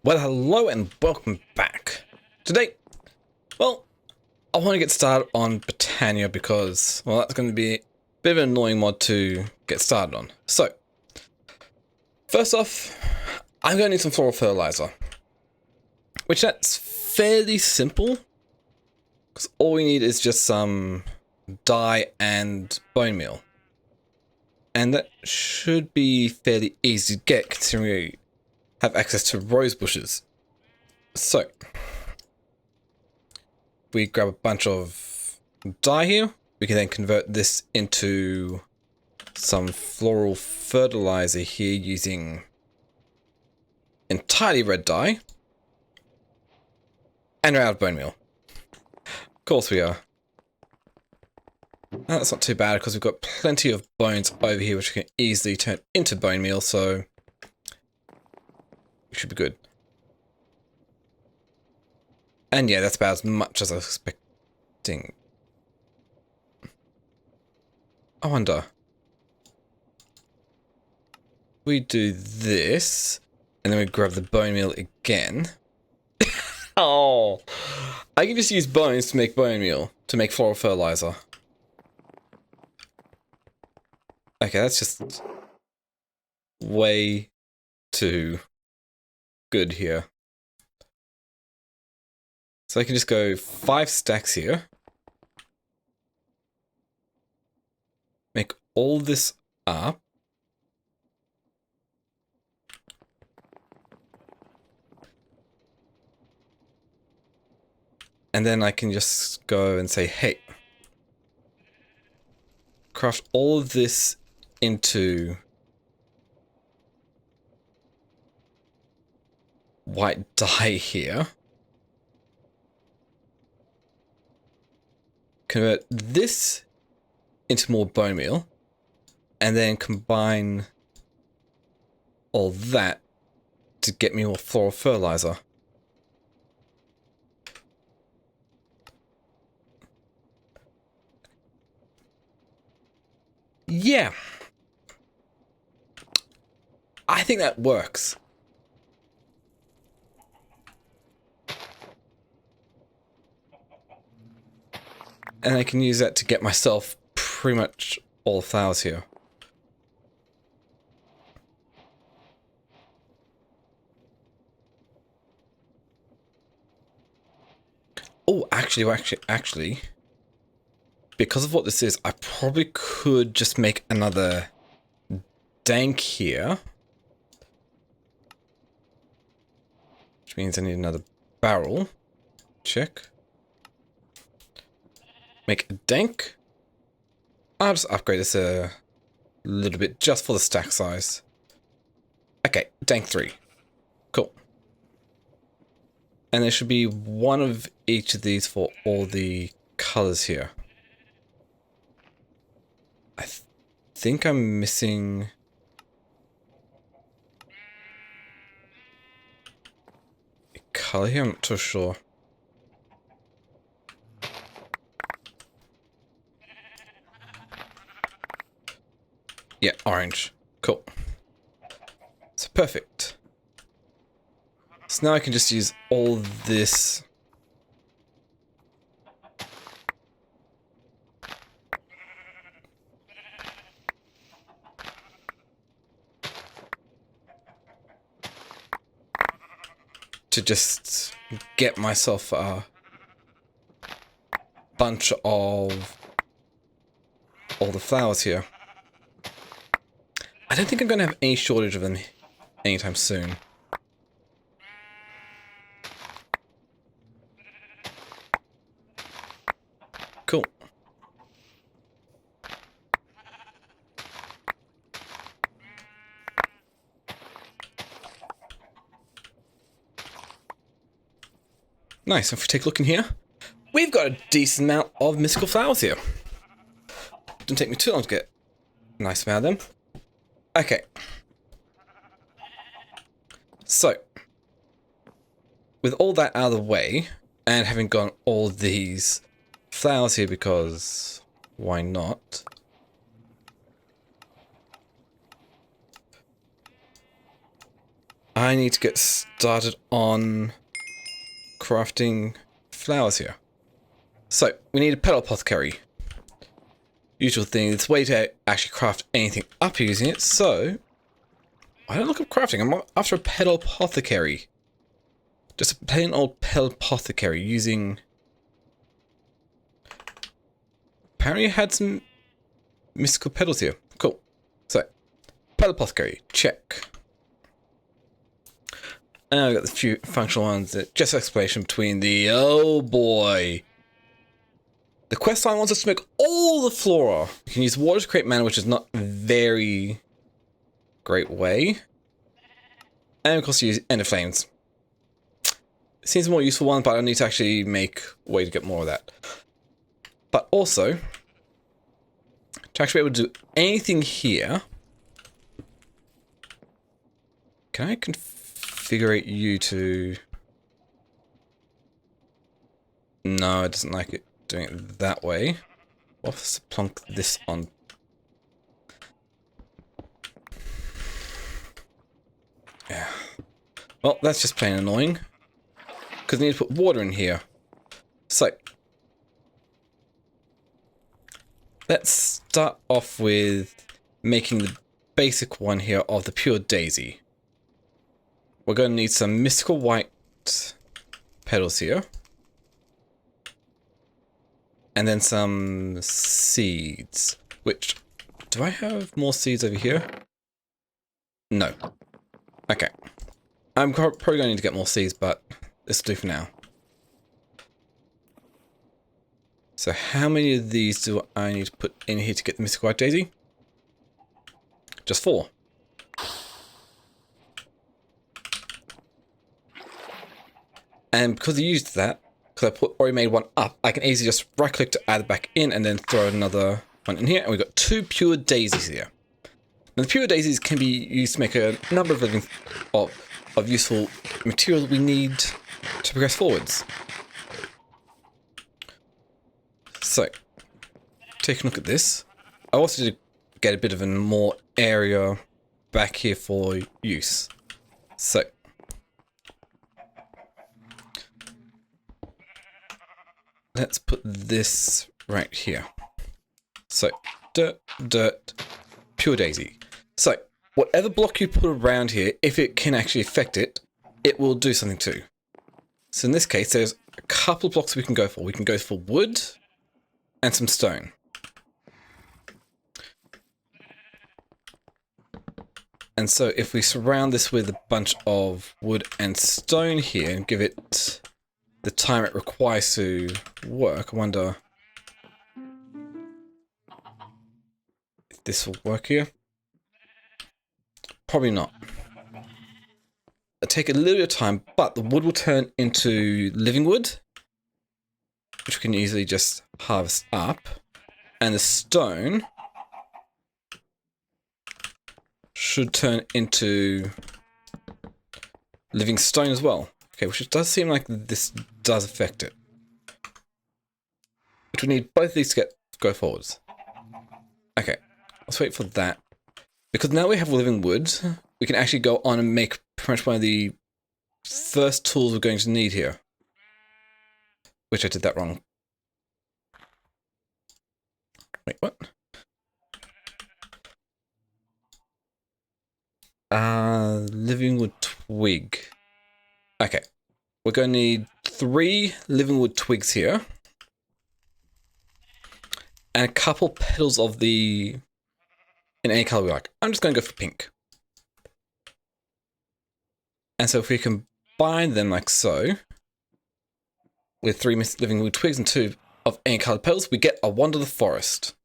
Well, hello and welcome back. Today, well, I want to get started on Botania because, well, that's going to be a bit of an annoying mod to get started on. So, first off, I'm going to need some floral fertilizer, which that's fairly simple because all we need is just some dye and bone meal. And that should be fairly easy to get considering we have access to rose bushes. So, we grab a bunch of dye here. We can then convert this into some floral fertilizer here using entirely red dye. And we're out of bone meal. Of course we are. That's not too bad because we've got plenty of bones over here which we can easily turn into bone meal, so we should be good. And yeah, that's about as much as I was expecting. I wonder. We do this, and then we grab the bone meal again. Oh, I can just use bones to make bone meal, to make floral fertilizer. Okay, that's just way too good here. So I can just go 5 stacks here. Make all this up. And then I can just go and say, hey, craft all of this into white dye here. Convert this into more bone meal. And then combine all that to get me more floral fertilizer. Yeah. I think that works. And I can use that to get myself pretty much all the flowers here. Oh, actually, because of what this is, I probably could just make another dank here. Which means I need another barrel. Check. Make a dank. I'll just upgrade this a little bit just for the stack size. Okay, dank 3. Cool. And there should be one of each of these for all the colors here. I think I'm missing a color here. I'm not too sure. Yeah, orange. Cool. So perfect. So now I can just use all this. To just get myself a bunch of all the flowers here. I don't think I'm going to have any shortage of them anytime soon. Cool. Nice, if we take a look in here, we've got a decent amount of mystical flowers here. Didn't take me too long to get a nice amount of them. Okay. So, with all that out of the way, and having got all these flowers here because why not? I need to get started on crafting flowers here. So, we need a petal apothecary. Usual thing, it's a way to actually craft anything up using it, so I don't look up crafting. I'm after a petal apothecary. Just a plain old petal apothecary using... Apparently I had some mystical petals here. Cool. So, petal apothecary, check. And I've got the few functional ones that just explanation between the... Oh boy! The quest line wants us to make all the flora. You can use water to create mana, which is not a very great way. And of course you use Ender Flames. Seems a more useful one, but I need to actually make a way to get more of that. But also, to actually be able to do anything here, can I configure you to... No, it doesn't like it doing it that way. We'll have to plonk this on. Yeah. Well, that's just plain annoying. Because I need to put water in here. So, let's start off with making the basic one here of the pure daisy. We're going to need some mystical white petals here. And then some seeds. Which, do I have more seeds over here? No. Okay. I'm probably going to need to get more seeds, but this will do for now. So how many of these do I need to put in here to get the mystical white daisy? Just 4. And because I used that, because I already made one up, I can easily just right click to add it back in and then throw another one in here. And we've got 2 pure daisies here. Now the pure daisies can be used to make a number of living of useful material that we need to progress forwards. So, take a look at this. I also did get a bit of a more area back here for use. So, let's put this right here. So, dirt, pure daisy. So, whatever block you put around here, if it can actually affect it, it will do something too. So in this case, there's a couple of blocks we can go for. We can go for wood and some stone. And so if we surround this with a bunch of wood and stone here and give it the time it requires to work, I wonder if this will work here. Probably not. It'll take a little bit of time, but the wood will turn into living wood, which we can easily just harvest up. And the stone should turn into living stone as well. Okay, which does seem like this does affect it. Which we need both of these to go forwards. Okay, let's wait for that. Because now we have living wood, we can actually go on and make pretty much one of the first tools we're going to need here. Which I did that wrong. Wait, what? Living wood twig. Okay. We're going to need 3 living wood twigs here. And a couple petals of the... in any color we like. I'm just going to go for pink. And so if we combine them like so, with 3 living wood twigs and 2 of any colored petals, we get a wand of the forest.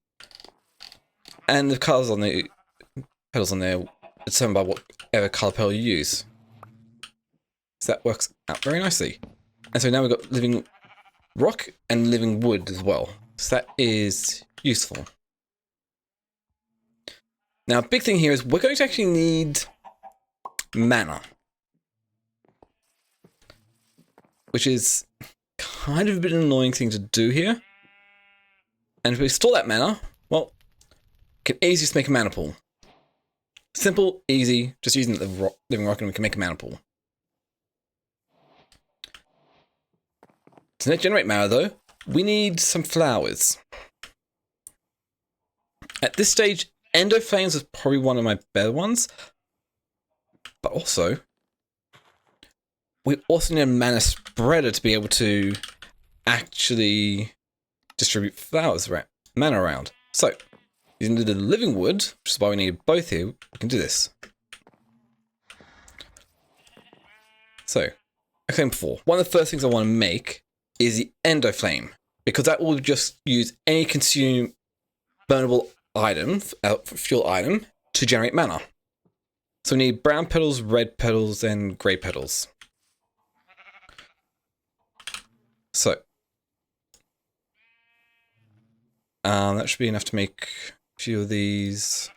And the colors on the petals on there determined by whatever color petal you use. So that works out very nicely. And so now we've got living rock and living wood as well. So that is useful. Now, a big thing here is we're going to actually need mana. Which is kind of a bit of an annoying thing to do here. And if we store that mana, well, we can easily just make a mana pool. Simple, easy, just using the living rock and we can make a mana pool. To generate mana though, we need some flowers. At this stage, Endo Flames is probably one of my better ones. But also, we also need a mana spreader to be able to actually distribute flowers around, mana around. So, using the living wood, which is why we need both here, we can do this. So, like I said before, one of the first things I want to make is the Endo Flame, because that will just use any consume burnable item, fuel item, to generate mana. So we need brown petals, red petals, and grey petals. So that should be enough to make a few of these.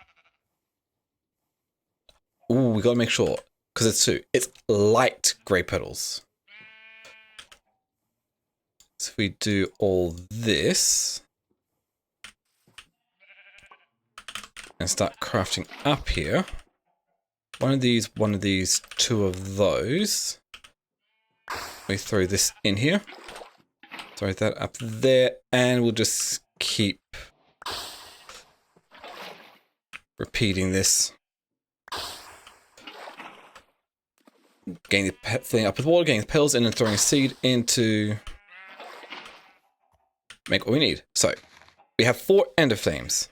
Ooh, we gotta make sure, because it's two. It's light grey petals. So if we do all this and start crafting up here, one of these, two of those. We throw this in here, throw that up there, and we'll just keep repeating this. Getting the filling up with water, getting the petals in, and throwing a seed into. Make what we need. So, we have 4 Ender Flames.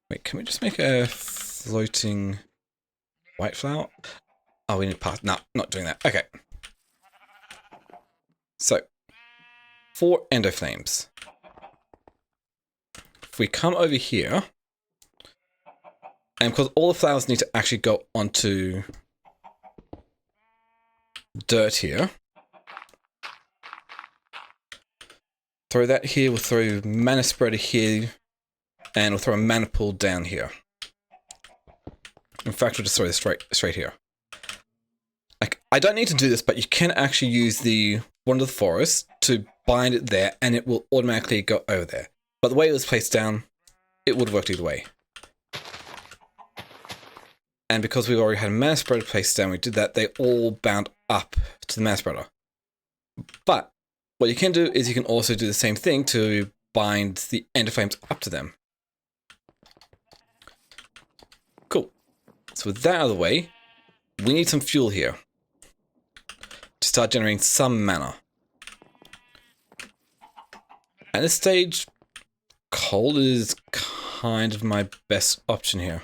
Wait, can we just make a floating white flower? Oh, we need path. No, not doing that. Okay. So, 4 Ender Flames. If we come over here, and because all the flowers need to actually go onto dirt here. Throw that here, we'll throw mana spreader here, and we'll throw a mana pool down here. In fact, we'll just throw this straight here. Like, I don't need to do this, but you can actually use the Wand of the Forest to bind it there, and it will automatically go over there. But the way it was placed down, it would have worked either way. And because we've already had a mana spreader placed down, we did that, they all bound up to the mana spreader. But what you can do is you can also do the same thing to bind the Ender Flames up to them. Cool. So with that out of the way, we need some fuel here to start generating some mana. At this stage, coal is kind of my best option here.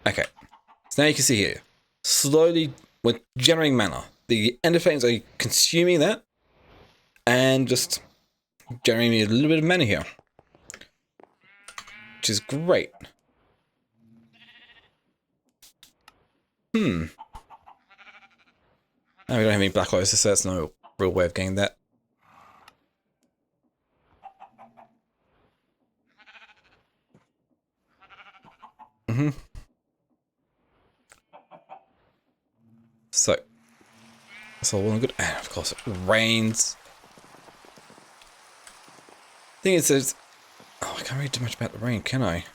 Okay, so now you can see here, slowly we're generating mana. The Ender Flames are consuming that and just generating a little bit of mana here, which is great. Oh, we don't have any black lights, so that's no real way of getting that. So, that's all well and good. And of course, it rains. Thing is, there's. Oh, I can't really do much about the rain, can I?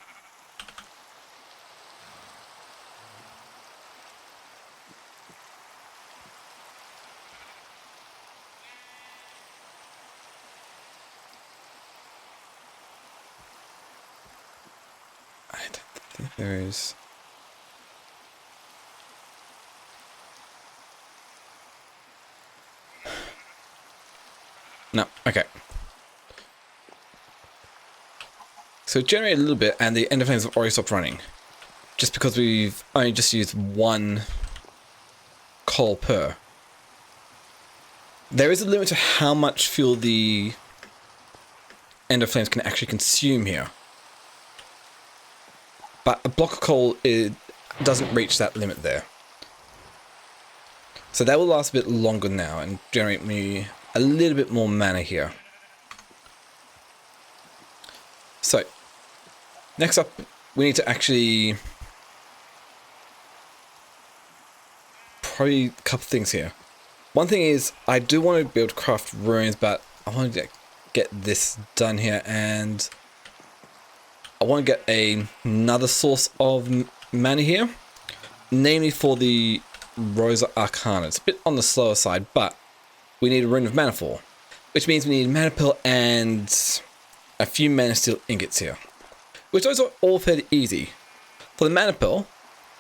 I don't think there is. No, okay. So it generated a little bit, and the Ender Flames have already stopped running. Just because we've only just used 1 coal per. There is a limit to how much fuel the Ender Flames can actually consume here. But a block of coal, it doesn't reach that limit there. So that will last a bit longer now and generate me a little bit more mana here. So, next up, we need to actually... Probably a couple things here. One thing is, I do want to be able to craft runes, but I want to get this done here, and I want to get another source of mana here, namely for the Rosa Arcana. It's a bit on the slower side, but we need a rune of mana for, which means we need mana pearl and a few mana steel ingots here, which those are all fairly easy. For the mana pearl,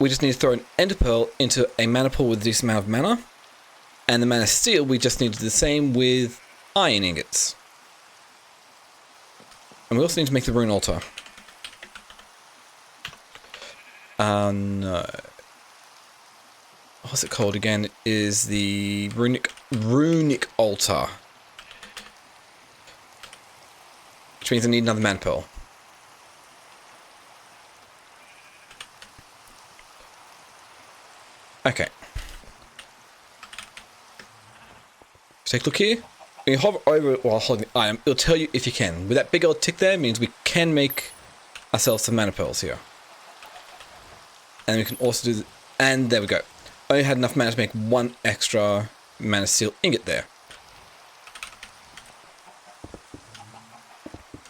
we just need to throw an ender pearl into a mana pool with a decent amount of mana, and the mana steel we just need to do the same with iron ingots. And we also need to make the rune altar. No. What's it called again? It is the runic altar. Which means I need another mana pearl. Okay. Take a look here. When you hover over it while holding the item, it'll tell you if you can. With that big old tick there, means we can make ourselves some mana pearls here. And we can also do, and there we go. I only had enough mana to make one extra mana steel ingot there.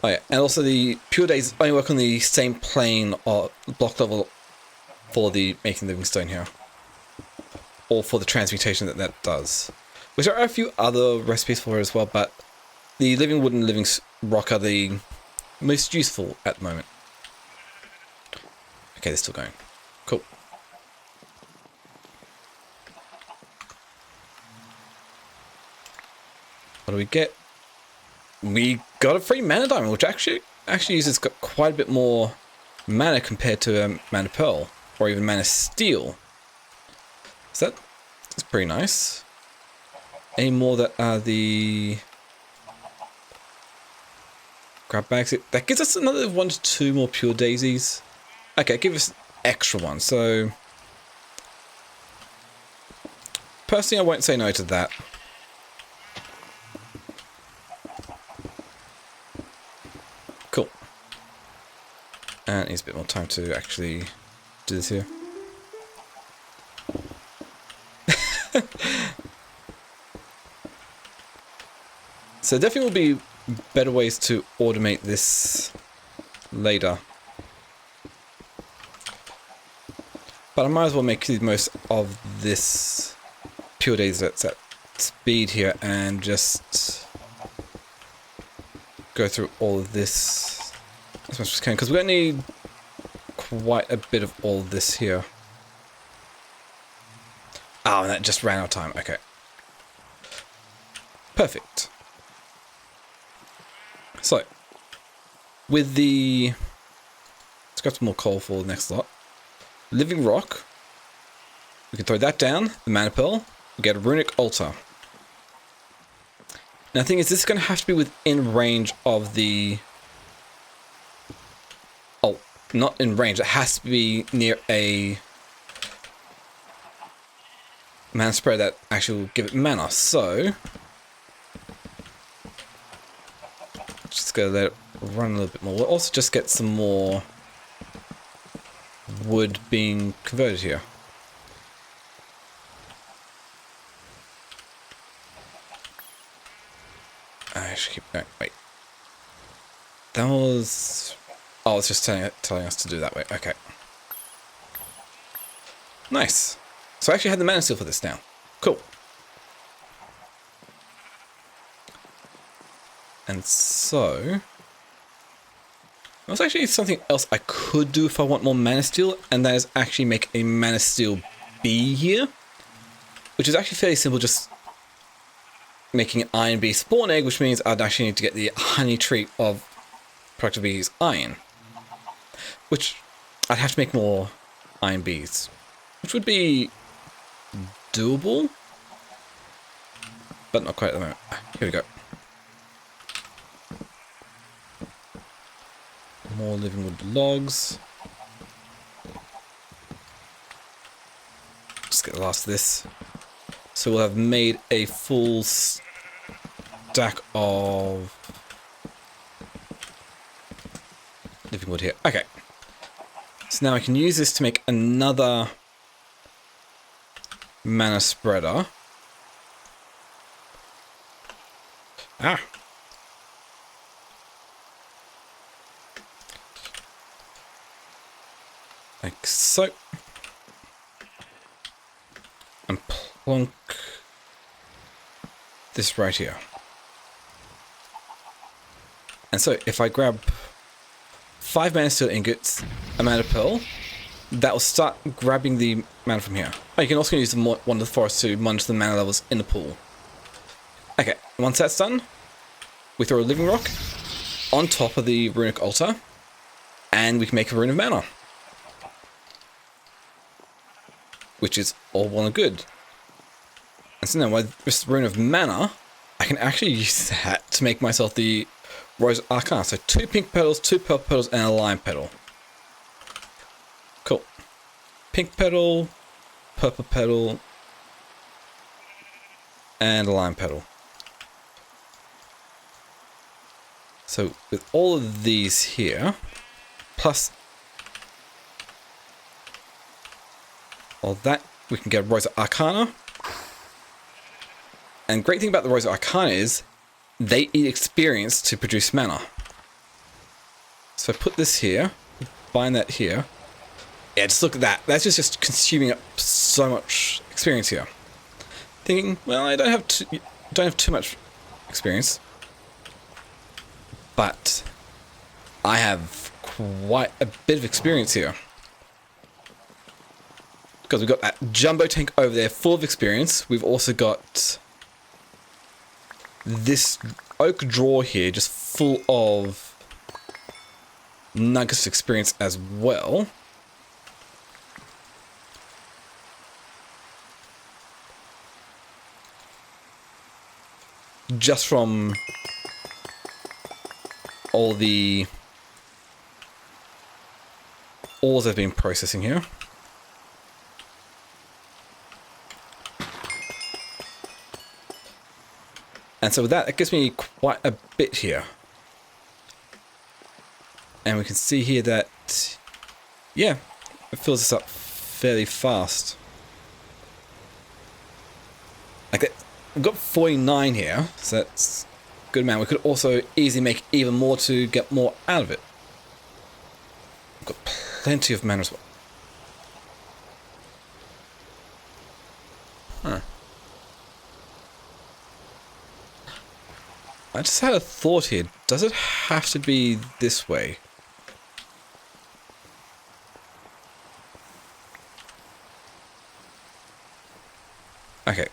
Oh yeah, and also the pure days only work on the same plane or block level for the making living stone here. Or for the transmutation that does. Which there are a few other recipes for it as well, but the living wood and living rock are the most useful at the moment. Okay, they're still going. Cool. What do we get? We got a free mana diamond, which actually uses quite a bit more mana compared to a mana pearl, or even mana steel. So that's pretty nice. Any more that are the grab bags? That gives us another 1 to 2 more pure daisies. Okay, give us extra one. So personally, I won't say no to that. Cool. And it needs a bit more time to actually do this here. So definitely will be better ways to automate this later. But I might as well make the most of this pure days that's at speed here and just go through all of this as much as we can, because we're going to need quite a bit of all of this here. Oh, and that just ran out of time. Okay. Perfect. So, with the... Let's grab some more coal for the next lot. Living rock. We can throw that down. The mana pearl. We get a runic altar. Now the thing is, this is going to have to be within range of the... Oh, not in range. It has to be near a... mana spread that actually will give it mana. So... just gonna let it run a little bit more. We'll also just get some more wood being converted here. I should keep going. Wait. That was... oh, it's just telling us to do that way. Okay. Nice. So I actually had the mana steel for this now. Cool. And so... there's actually something else I could do if I want more mana steel, and that is actually make a mana steel bee here. Which is actually fairly simple, just making an iron bee spawn egg, which means I'd actually need to get the honey tree of productive bees iron. Which I'd have to make more iron bees. Which would be doable, but not quite at the moment. Here we go. More living wood logs. Just get the last of this. So we'll have made a full stack of living wood here. Okay. So now I can use this to make another mana spreader. Like so. And plonk this right here. And so if I grab 5 mana steel ingots, a mana pearl, that will start grabbing the mana from here. Oh, you can also use the Wand of the Forest to monitor the mana levels in the pool. Okay, once that's done, we throw a living rock on top of the runic altar, and we can make a rune of mana. Which is all well and good. And so now with this rune of mana, I can actually use that to make myself the Rose Arcana. So 2 pink petals, 2 purple petals, and a lime petal. Cool. Pink petal, purple petal, and a lime petal. So with all of these here, plus all that, we can get a Rose Arcana. And great thing about the Rose Arcana is they eat experience to produce mana. So put this here, bind that here. Yeah, just look at that. That's just consuming up so much experience here. Thinking, well, I don't have too much experience, but I have quite a bit of experience here. Because we've got that jumbo tank over there full of experience. We've also got this oak drawer here just full of nuggets of experience as well. Just from all the ores I've been processing here. And so with that, it gives me quite a bit here. And we can see here that, yeah, it fills this up fairly fast. Like that, we've got 49 here, so that's a good amount. We could also easily make even more to get more out of it. We've got plenty of mana as well. Huh. I just had a thought here. Does it have to be this way? Okay.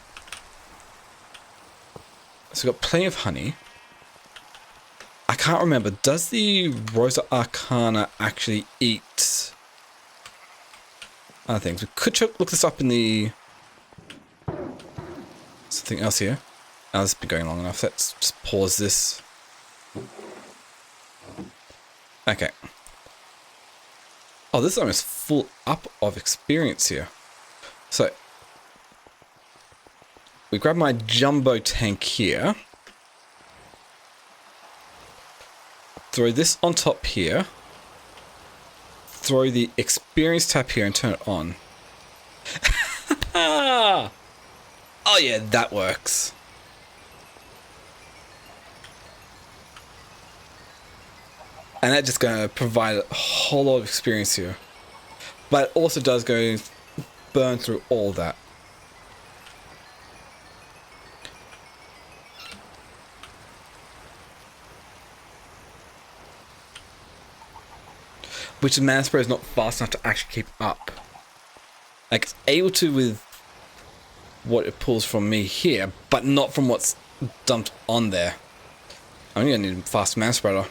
So we've got plenty of honey. I can't remember. Does the Rosa Arcana actually eat other things? We could look this up in the something else here. Oh, this has been going long enough. Let's just pause this. Okay. Oh, this is almost full up of experience here. So, we grab my jumbo tank here. Throw this on top here. Throw the experience tab here and turn it on. Oh yeah, that works. And that's just going to provide a whole lot of experience here. But it also does go burn through all that. Which the mana spray is not fast enough to actually keep up. Like, it's able to with what it pulls from me here, but not from what's dumped on there. I'm going to need a fast mana spreader.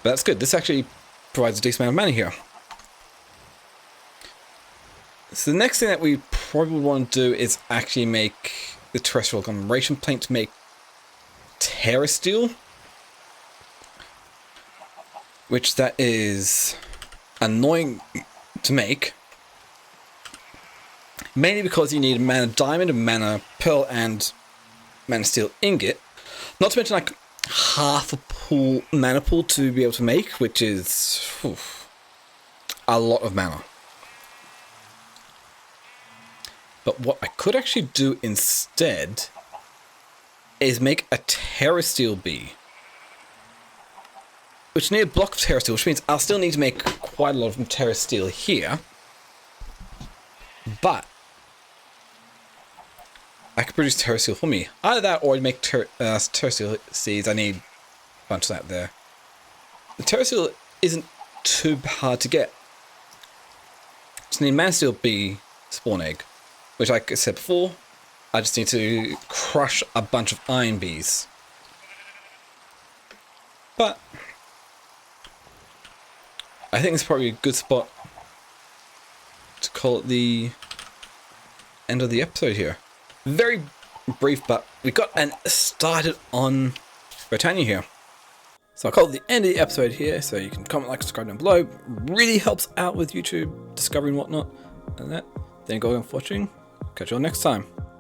But that's good. This actually provides a decent amount of mana here. So the next thing that we probably want to do is actually make the terrestrial agglomeration plate to make terra steel. Which that is annoying to make. Mainly because you need a mana diamond, a mana pearl, and mana steel ingot. Not to mention like half a mana pool to be able to make, which is a lot of mana. But what I could actually do instead is make a terra steel bee. which need a block of terra steel, which means I'll still need to make quite a lot of terra steel here. But I can produce terra steel for me. Either that or make terra steel seeds. I need a bunch of that there. The terra steel isn't too hard to get. Just need man steel bee spawn egg, which, like I said before, I just need to crush a bunch of iron bees. But I think it's probably a good spot to call it the end of the episode here. Very brief, but we got started on Botania here. So I'll call it the end of the episode here, so you can comment, like, subscribe down below. Really helps out with YouTube discovery and whatnot. And that. Thank you all for watching. Catch you all next time.